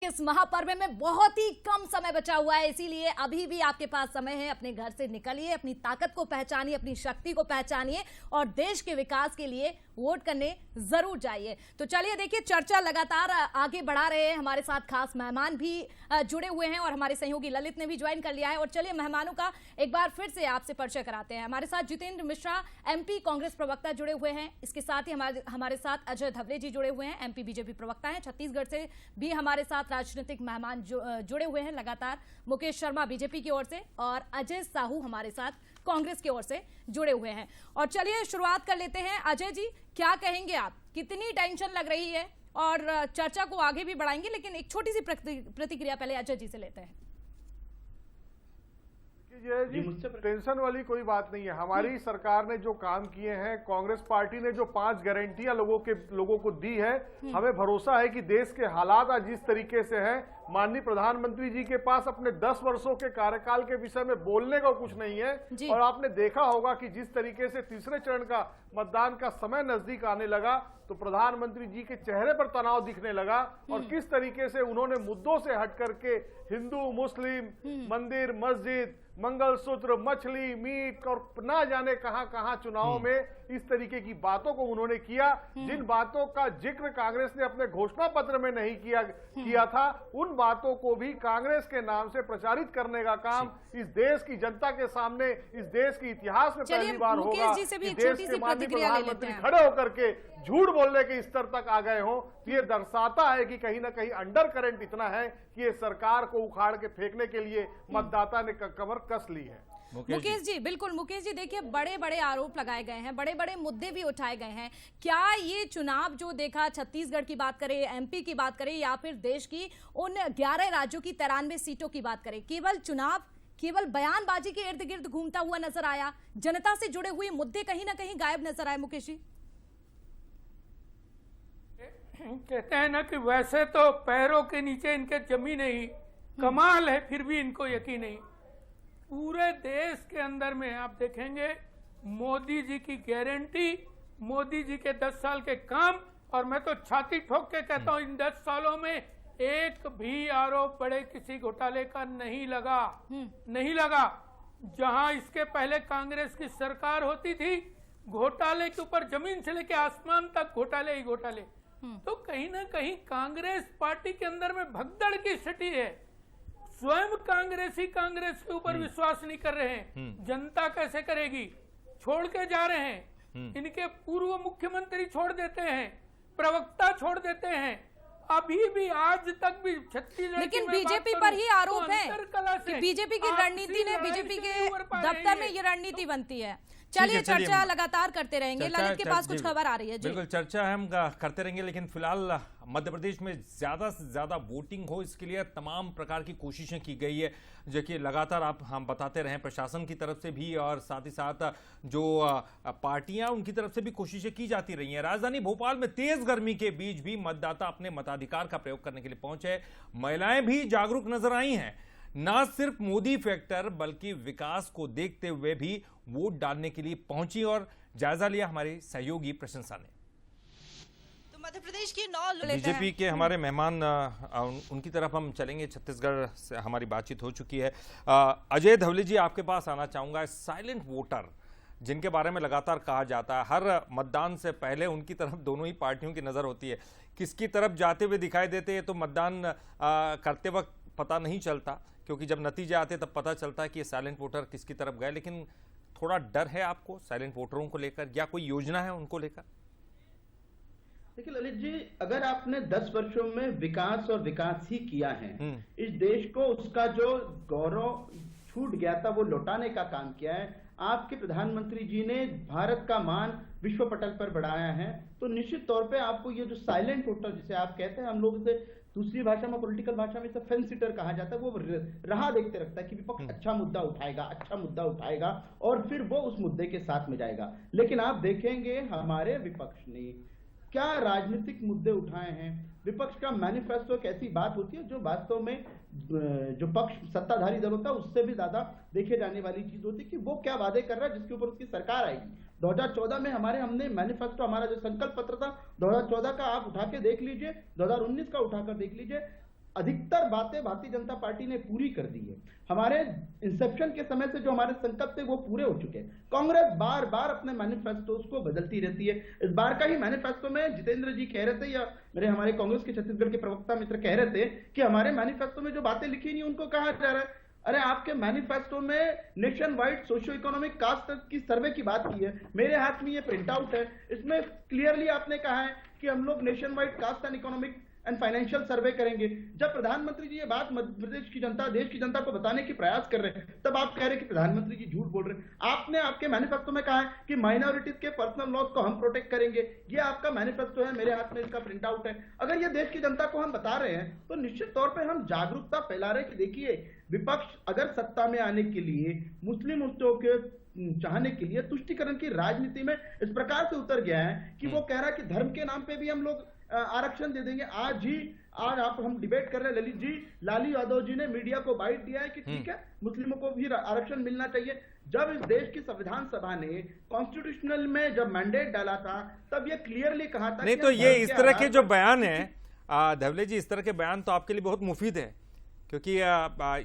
इस महापर्व में बहुत ही कम समय बचा हुआ है, इसीलिए अभी भी आपके पास समय है। अपने घर से निकलिए, अपनी ताकत को पहचानिए, अपनी शक्ति को पहचानिए और देश के विकास के लिए वोट करने जरूर जाइए। तो चलिए देखिए, चर्चा लगातार आगे बढ़ा रहे हैं। हमारे साथ खास मेहमान भी जुड़े हुए हैं और हमारे सहयोगी ललित ने भी ज्वाइन कर लिया है। और चलिए मेहमानों का एक बार फिर से आपसे परिचय कराते हैं। हमारे साथ जितेंद्र मिश्रा एमपी कांग्रेस प्रवक्ता जुड़े हुए हैं। इसके साथ ही हमारे साथ अजय धवले जी जुड़े हुए हैं, एमपी बीजेपी प्रवक्ता हैं। छत्तीसगढ़ से भी हमारे साथ राजनीतिक मेहमान जुड़े हुए हैं लगातार, मुकेश शर्मा बीजेपी की ओर से और अजय साहू हमारे साथ कांग्रेस की ओर से जुड़े हुए हैं। और चलिए शुरुआत कर लेते हैं। अजय जी, क्या कहेंगे आप, कितनी टेंशन लग रही है? और चर्चा को आगे भी बढ़ाएंगे, लेकिन एक छोटी सी प्रतिक्रिया पहले अजय जी से लेते हैं। जी, टेंशन वाली कोई बात नहीं है। हमारी सरकार ने जो काम किए हैं, कांग्रेस पार्टी ने जो 5 गारंटियां लोगों को दी है, हमें भरोसा है कि देश के हालात आज जिस तरीके से हैं, माननीय प्रधानमंत्री जी के पास अपने 10 वर्षों के कार्यकाल के विषय में बोलने का कुछ नहीं है। और आपने देखा होगा कि जिस तरीके से तीसरे चरण का मतदान का समय नजदीक आने लगा तो प्रधानमंत्री जी के चेहरे पर तनाव दिखने लगा और किस तरीके से उन्होंने मुद्दों से हट करके हिंदू मुस्लिम, मंदिर मस्जिद, मंगलसूत्र, मछली, मीट और ना जाने कहां चुनाव में इस तरीके की बातों को उन्होंने किया। जिन बातों का जिक्र कांग्रेस ने अपने घोषणा पत्र में नहीं किया था, उन बातों को भी कांग्रेस के नाम से प्रचारित करने का काम इस देश की जनता के सामने, इस देश के इतिहास में पहली बार होगा कि देश के माननीय प्रधानमंत्री खड़े होकर के झूठ बोलने के स्तर तक आ गए हो। तो ये दर्शाता है कि कहीं ना कहीं अंडर करंट इतना है कि ये सरकार को उखाड़ के फेंकने के लिए मतदाता ने कमर कस ली है। मुकेश जी, बिल्कुल मुकेश जी, देखिए बड़े बड़े आरोप लगाए गए हैं, बड़े बड़े मुद्दे भी उठाए गए हैं। क्या ये चुनाव जो देखा, छत्तीसगढ़ की बात करें, एमपी की बात करें या फिर देश की उन 11 राज्यों की 93 सीटों की बात करें, केवल बयानबाजी के इर्द गिर्द घूमता हुआ नजर आया? जनता से जुड़े हुए मुद्दे कहीं ना कहीं गायब नजर आए? मुकेश जी, कहते हैं ना कि वैसे तो पैरों के नीचे इनके जमीन ही कमाल है, फिर भी इनको यकीन नहीं। पूरे देश के अंदर में आप देखेंगे मोदी जी की गारंटी, मोदी जी के 10 साल के काम, और मैं तो छाती ठोक के कहता हूं इन 10 सालों में एक भी आरोप बड़े किसी घोटाले का नहीं लगा। जहां इसके पहले कांग्रेस की सरकार होती थी, घोटाले के ऊपर जमीन से लेकर आसमान तक घोटाले ही घोटाले। तो कहीं ना कहीं कांग्रेस पार्टी के अंदर में भगदड़ की स्थिति है। स्वयं कांग्रेस के ऊपर विश्वास नहीं कर रहे हैं। जनता कैसे करेगी? छोड़ के जा रहे हैं। इनके पूर्व मुख्यमंत्री छोड़ देते हैं, प्रवक्ता छोड़ देते हैं। अभी भी आज तक भी छत्तीसगढ़, लेकिन बीजेपी पर ही आरोप है कि बीजेपी की रणनीति ने, बीजेपी के दफ्तर में ये रणनीति बनती है। चलिए चर्चा लगातार करते रहेंगे। ललित के पास कुछ खबर आ रही है। बिल्कुल, चर्चा हम करते रहेंगे, लेकिन फिलहाल मध्य प्रदेश में ज्यादा से ज्यादा वोटिंग हो, इसके लिए तमाम प्रकार की कोशिशें की गई है, जो कि लगातार हम बताते रहे प्रशासन की तरफ से भी और साथ ही साथ जो पार्टियां उनकी तरफ से भी कोशिशें की जाती रही हैं। राजधानी भोपाल में तेज गर्मी के बीच भी मतदाता अपने मताधिकार का प्रयोग करने के लिए पहुंचे। महिलाएं भी जागरूक नजर आई हैं। न सिर्फ मोदी फैक्टर बल्कि विकास को देखते हुए भी वोट डालने के लिए पहुंची और जायजा लिया हमारे सहयोगी प्रशंसा ने। तो मध्य प्रदेश की 9 बीजेपी के हमारे मेहमान उनकी तरफ हम चलेंगे। छत्तीसगढ़ से हमारी बातचीत हो चुकी है। अजय धवले जी, आपके पास आना चाहूंगा। साइलेंट वोटर जिनके बारे में लगातार कहा जाता है, हर मतदान से पहले उनकी तरफ दोनों ही पार्टियों की नजर होती है, किसकी तरफ जाते हुए दिखाई देते हैं तो मतदान करते वक्त पता नहीं चलता, क्योंकि जब नतीजे आते तब पता चलता है कि ये साइलेंट वोटर किसकी तरफ गए। लेकिन थोड़ा डर है आपको साइलेंट वोटरों को लेकर, या कोई योजना है उनको लेकर? देखिए ललित जी, अगर आपने 10 वर्षों में विकास और विकास ही किया है, इस देश को उसका जो गौरव छूट गया था वो लौटाने का काम किया है। आपके प्रधानमंत्री जी ने भारत का मान विश्व पटल पर बढ़ाया है, तो निश्चित तौर पे आपको ये जो साइलेंट वोटर जिसे आप कहते हैं, हम लोग इसे दूसरी भाषा में, पॉलिटिकल भाषा में इसे फेंस सिटर कहा जाता है, वो राह देखते रखता है कि विपक्ष अच्छा मुद्दा उठाएगा और फिर वो उस मुद्दे के साथ में जाएगा। लेकिन आप देखेंगे हमारे विपक्ष ने क्या राजनीतिक मुद्दे उठाए हैं। विपक्ष का मैनिफेस्टो एक ऐसी बात होती है जो वास्तव में जो पक्ष सत्ताधारी दल होता है उससे भी ज्यादा देखे जाने वाली चीज होती है कि वो क्या वादे कर रहा है जिसके ऊपर उसकी सरकार आएगी। 2014 में हमने मैनिफेस्टो, हमारा जो संकल्प पत्र था 2014 का आप उठा के देख लीजिए, 2019 का उठाकर देख लीजिए, अधिकतर बातें भारतीय जनता पार्टी ने पूरी कर दी है। हमारे इंसेप्शन के समय से जो हमारे संकल्प थे वो पूरे हो चुके हैं। कांग्रेस बार बार अपने मैनिफेस्टोस को बदलती रहती है। इस बार का ही मैनिफेस्टो में जितेंद्र जी कह रहे थे, या हमारे कांग्रेस के छत्तीसगढ़ के प्रवक्ता मित्र कह रहे थे कि हमारे मैनिफेस्टो में जो बातें लिखी नहीं उनको कहा जा रहा है। अरे आपके मैनिफेस्टो में nation wide socio economic cast की सर्वे की बात की है, मेरे हाथ में ये प्रिंट आउट है, इसमें क्लियरली आपने कहा है कि हम लोग nationwide caste and economic and financial survey करेंगे। जब प्रधानमंत्री जी ये बात मध्य प्रदेश की जनता, देश की जनता को बताने की प्रयास कर रहे हैं, तब आप कह रहे हैं कि प्रधानमंत्री जी झूठ बोल रहे हैं। आपने आपके मैनिफेस्टो में कहा है कि माइनॉरिटीज के पर्सनल लॉस को हम प्रोटेक्ट करेंगे। ये आपका मैनिफेस्टो है, मेरे हाथ में इसका प्रिंट आउट है। अगर ये देश की जनता को हम बता रहे हैं तो निश्चित तौर पर हम जागरूकता फैला रहे हैं कि देखिए, विपक्ष अगर सत्ता में आने के लिए मुस्लिम के चाहने के लिए तुष्टिकरण की राजनीति में इस प्रकार से उतर गया है कि वो कह रहा है कि धर्म के नाम पे भी हम लोग आरक्षण दे देंगे। आज आप हम डिबेट कर रहे हैं, ललित जी, लालू यादव जी ने मीडिया को बाइट दिया है कि ठीक है, मुस्लिमों को भी आरक्षण मिलना चाहिए। जब इस देश की संविधान सभा ने कॉन्स्टिट्यूशनल में जब मैंडेट डाला था, तब ये क्लियरली कहा था। नहीं तो ये इस तरह के जो बयान है धवले जी, इस तरह के बयान तो आपके लिए बहुत मुफीद है, क्योंकि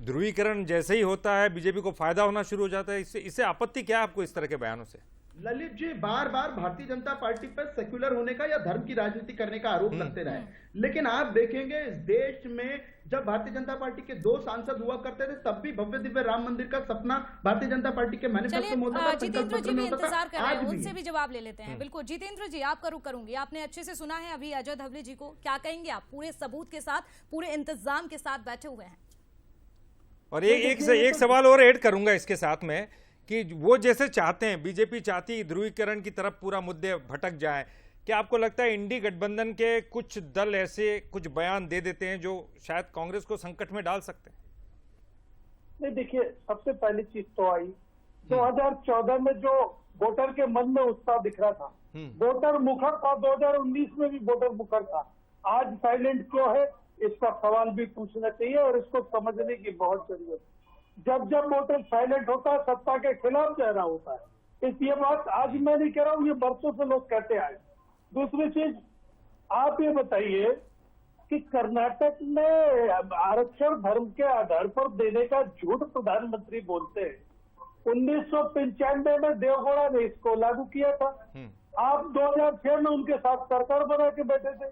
ध्रुवीकरण जैसे ही होता है बीजेपी को फायदा होना शुरू हो जाता है। इससे आपत्ति क्या है आपको इस तरह के बयानों से? ललित जी, बार बार भारतीय जनता पार्टी पर सेक्युलर होने का या धर्म की राजनीति करने का आरोप लगते रहे, लेकिन आप देखेंगे इस देश में जब भारतीय जनता पार्टी के 2 सांसद हुआ करते थे, तब भी भव्य दिव्य राम मंदिर का सपना भारतीय जनता पार्टी के मैनिफेस्टो में होता था। जितेंद्र जी भी इंतजार कर रहे हैं, उनसे भी जवाब ले लेते हैं। बिल्कुल जितेंद्र जी, आप करूंगी, आपने अच्छे से सुना है अभी अजय धवले जी को, क्या कहेंगे आप? पूरे सबूत के साथ, पूरे इंतजाम के साथ बैठे हुए हैं। और एक सवाल और ऐड करूंगा इसके साथ में कि वो जैसे चाहते हैं, बीजेपी चाहती है ध्रुवीकरण की तरफ पूरा मुद्दे भटक जाए, क्या आपको लगता है इंडी गठबंधन के कुछ दल ऐसे कुछ बयान दे देते हैं जो शायद कांग्रेस को संकट में डाल सकते हैं? नहीं, देखिए, सबसे पहली चीज तो आई 2014 में जो वोटर के मन में उत्साह दिख रहा था, वोटर मुखर था, 2019 में भी वोटर मुखर था। आज साइलेंट क्यों है, इसका सवाल भी पूछना चाहिए और इसको समझने की बहुत जरूरत है। जब वोटर साइलेंट होता है, सत्ता के खिलाफ जा रहा होता है। ये बात आज मैं नहीं कह रहा हूँ, ये बरसों से लोग कहते आए। दूसरी चीज, आप ये बताइए कि कर्नाटक में आरक्षण धर्म के आधार पर देने का झूठ प्रधानमंत्री बोलते हैं। 1995 में देवगौड़ा ने इसको लागू किया था। आप 2006 में उनके साथ सरकार बना के बैठे थे।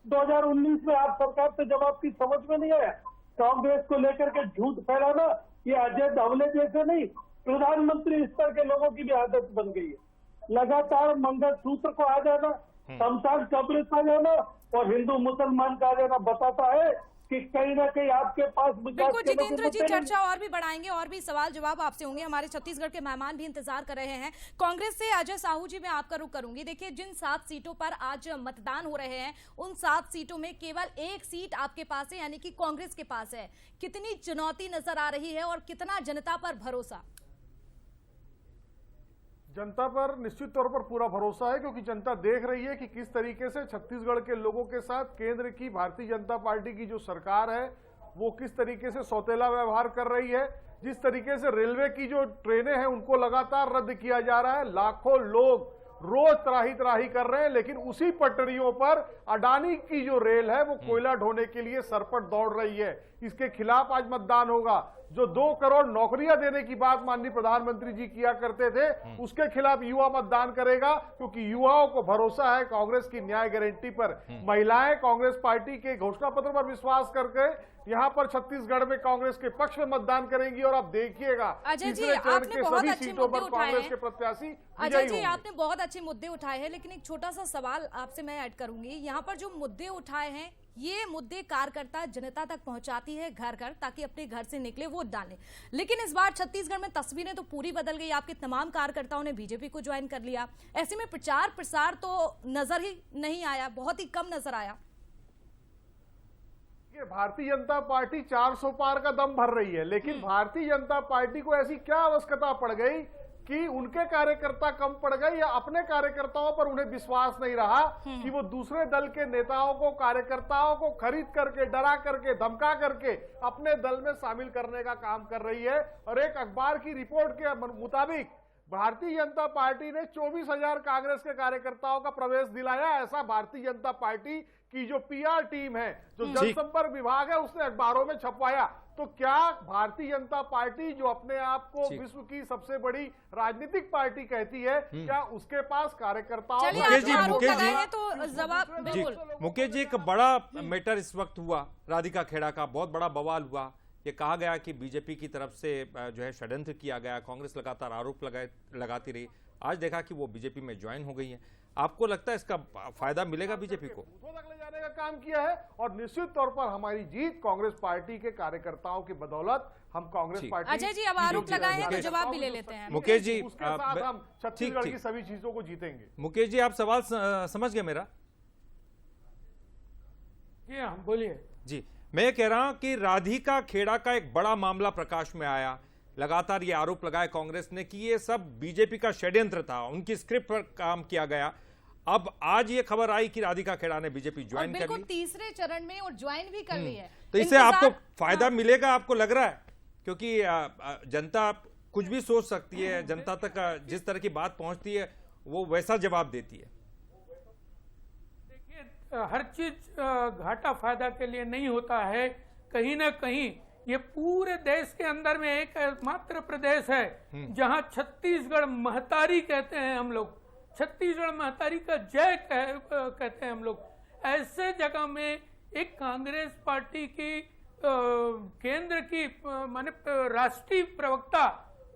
2019 में आप सरकार से जब आपकी समझ में नहीं आया, कांग्रेस को लेकर के झूठ फैलाना, ये अजय धवले जैसे नहीं, प्रधानमंत्री स्तर के लोगों की भी आदत बन गई है। लगातार मंगलसूत्र को आ जाना, शमशान कब्र आ जाना और हिंदू मुसलमान का आ जाना बताता है कि कहीं ना कहीं आपके पास। बिल्कुल जितेंद्र जी, चर्चा और भी बढ़ाएंगे और भी सवाल जवाब आपसे होंगे। हमारे छत्तीसगढ़ के मेहमान भी इंतजार कर रहे हैं। कांग्रेस से अजय साहू जी, मैं आपका रुख करूंगी। देखिए, जिन 7 सीटों पर आज मतदान हो रहे हैं, उन 7 सीटों में केवल 1 सीट आपके पास है, यानी कि कांग्रेस के पास है। कितनी चुनौती नजर आ रही है और कितना जनता पर भरोसा? जनता पर निश्चित तौर पर पूरा भरोसा है, क्योंकि जनता देख रही है कि किस तरीके से छत्तीसगढ़ के लोगों के साथ केंद्र की भारतीय जनता पार्टी की जो सरकार है वो किस तरीके से सौतेला व्यवहार कर रही है। जिस तरीके से रेलवे की जो ट्रेनें हैं उनको लगातार रद्द किया जा रहा है, लाखों लोग रोज त्राही त्राही कर रहे हैं, लेकिन उसी पटरियों पर अडानी की जो रेल है वो कोयला ढोने के लिए सरपट दौड़ रही है। इसके खिलाफ आज मतदान होगा। जो 2 करोड़ नौकरियां देने की बात माननीय प्रधानमंत्री जी किया करते थे, उसके खिलाफ युवा मतदान करेगा, क्योंकि युवाओं को भरोसा है कांग्रेस की न्याय गारंटी पर। महिलाएं कांग्रेस पार्टी के घोषणा पत्र पर विश्वास करके यहाँ पर छत्तीसगढ़ में कांग्रेस के पक्ष में मतदान करेंगी और आप देखिएगा तीसरे चरण के सभी सीटों पर कांग्रेस के प्रत्याशी। अजय जी, आपने बहुत अच्छे मुद्दे उठाए हैं, लेकिन एक छोटा सा सवाल आपसे मैं ऐड करूंगी। यहाँ पर जो मुद्दे उठाए हैं, ये मुद्दे कार्यकर्ता जनता तक पहुंचाती है घर घर, ताकि अपने घर से निकले वोट डालें। लेकिन इस बार छत्तीसगढ़ में तस्वीरें तो पूरी बदल गई। आपके तमाम कार्यकर्ताओं ने बीजेपी को ज्वाइन कर लिया। ऐसे में प्रचार प्रसार तो नजर ही नहीं आया, बहुत ही कम नजर आया। भारतीय जनता पार्टी 400 पार का दम भर रही है, लेकिन भारतीय जनता पार्टी को ऐसी क्या आवश्यकता पड़ गई कि उनके कार्यकर्ता कम पड़ गए, या अपने कार्यकर्ताओं पर उन्हें विश्वास नहीं रहा कि वो दूसरे दल के नेताओं को, कार्यकर्ताओं को खरीद करके, डरा करके, धमका करके अपने दल में शामिल करने का काम कर रही है। और एक अखबार की रिपोर्ट के मुताबिक भारतीय जनता पार्टी ने 24,000 कांग्रेस के कार्यकर्ताओं का प्रवेश दिलाया। ऐसा भारतीय जनता पार्टी की जो पीआर टीम है, जो जनसंपर्क विभाग है, उसने अखबारों में छपवाया। तो क्या भारतीय जनता पार्टी जो अपने आप को विश्व की सबसे बड़ी राजनीतिक पार्टी कहती है, क्या उसके पास कार्यकर्ताओं मुकेश जी एक बड़ा मैटर इस वक्त हुआ, राधिका खेड़ा का बहुत बड़ा बवाल हुआ। ये कहा गया कि बीजेपी की तरफ से जो है षड्यंत्र किया गया, कांग्रेस लगातार आरोप लगाती रही। आज देखा कि वो बीजेपी में ज्वाइन हो गई है। आपको लगता है इसका फायदा मिलेगा बीजेपी को? तक ले जाने का काम किया है और निश्चित तौर पर हमारी जीत कांग्रेस पार्टी के कार्यकर्ताओं की बदौलत हम कांग्रेस पार्टी। अजय जी अब आरोप लगाए हैं तो जवाब भी ले लेते हैं। मुकेश जी उसके साथ हम छत्तीसगढ़ की सभी चीजों को जीतेंगे। मुकेश जी आप सवाल समझ गए मेरा? जी हाँ बोलिए। जी मैं कह रहा हूं कि राधिका खेड़ा का एक बड़ा मामला प्रकाश में आया। लगातार ये आरोप लगाए कांग्रेस ने कि ये सब बीजेपी का षड्यंत्र था, उनकी स्क्रिप्ट पर काम किया गया। अब आज ये खबर आई कि राधिका खेड़ा ने बीजेपी ज्वाइन कर ली, तीसरे चरण में और ज्वाइन भी कर ली है। तो इससे आपको फायदा मिलेगा, आपको लग रहा है? क्योंकि जनता कुछ भी सोच सकती है, जनता तक जिस तरह की बात पहुंचती है वो वैसा जवाब देती है। देखिए हर चीज घाटा फायदा के लिए नहीं होता है। कहीं ना कहीं ये पूरे देश के अंदर में एक मात्र प्रदेश है जहां छत्तीसगढ़ महतारी कहते हैं हम लोग, छत्तीसगढ़ महतारी का जय कहते हैं हम लोग। ऐसे जगह में एक कांग्रेस पार्टी की केंद्र की माने राष्ट्रीय प्रवक्ता,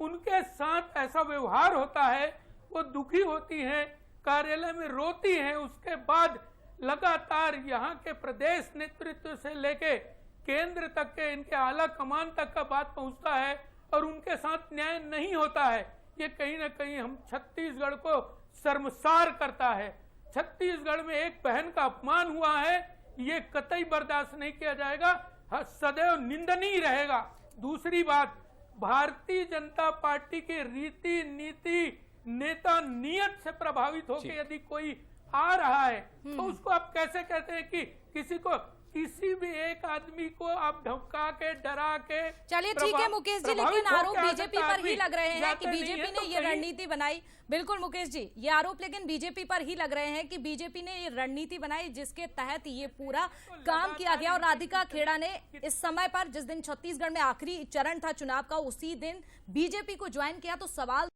उनके साथ ऐसा व्यवहार होता है, वो दुखी होती हैं, कार्यालय में रोती हैं। उसके बाद लगातार यहाँ के प्रदेश नेतृत्व से लेके केंद्र तक के इनके आला कमान तक का बात पहुंचता है और उनके साथ न्याय नहीं होता है। ये कहीं ना कहीं हम छत्तीसगढ़ को शर्मसार करता है। छत्तीसगढ़ में एक बहन का अपमान हुआ है, ये कतई बर्दाश्त नहीं किया जाएगा, सदैव निंदनीय रहेगा। दूसरी बात, भारतीय जनता पार्टी की रीति नीति नेता नियत से प्रभावित होकर यदि कोई आ रहा है तो उसको आप कैसे कहते हैं कि किसी भी एक आदमी को आप धमका के डरा के। चलिए ठीक है मुकेश जी, लेकिन आरोप बीजेपी पर ही लग रहे हैं कि बीजेपी ने ये रणनीति बनाई। बिल्कुल मुकेश जी, ये आरोप लेकिन बीजेपी पर ही लग रहे हैं कि बीजेपी ने ये रणनीति बनाई जिसके तहत ये पूरा काम किया गया। और राधिका खेड़ा ने इस समय पर, जिस दिन छत्तीसगढ़ में आखिरी चरण था चुनाव का, उसी दिन बीजेपी को ज्वाइन किया। तो सवाल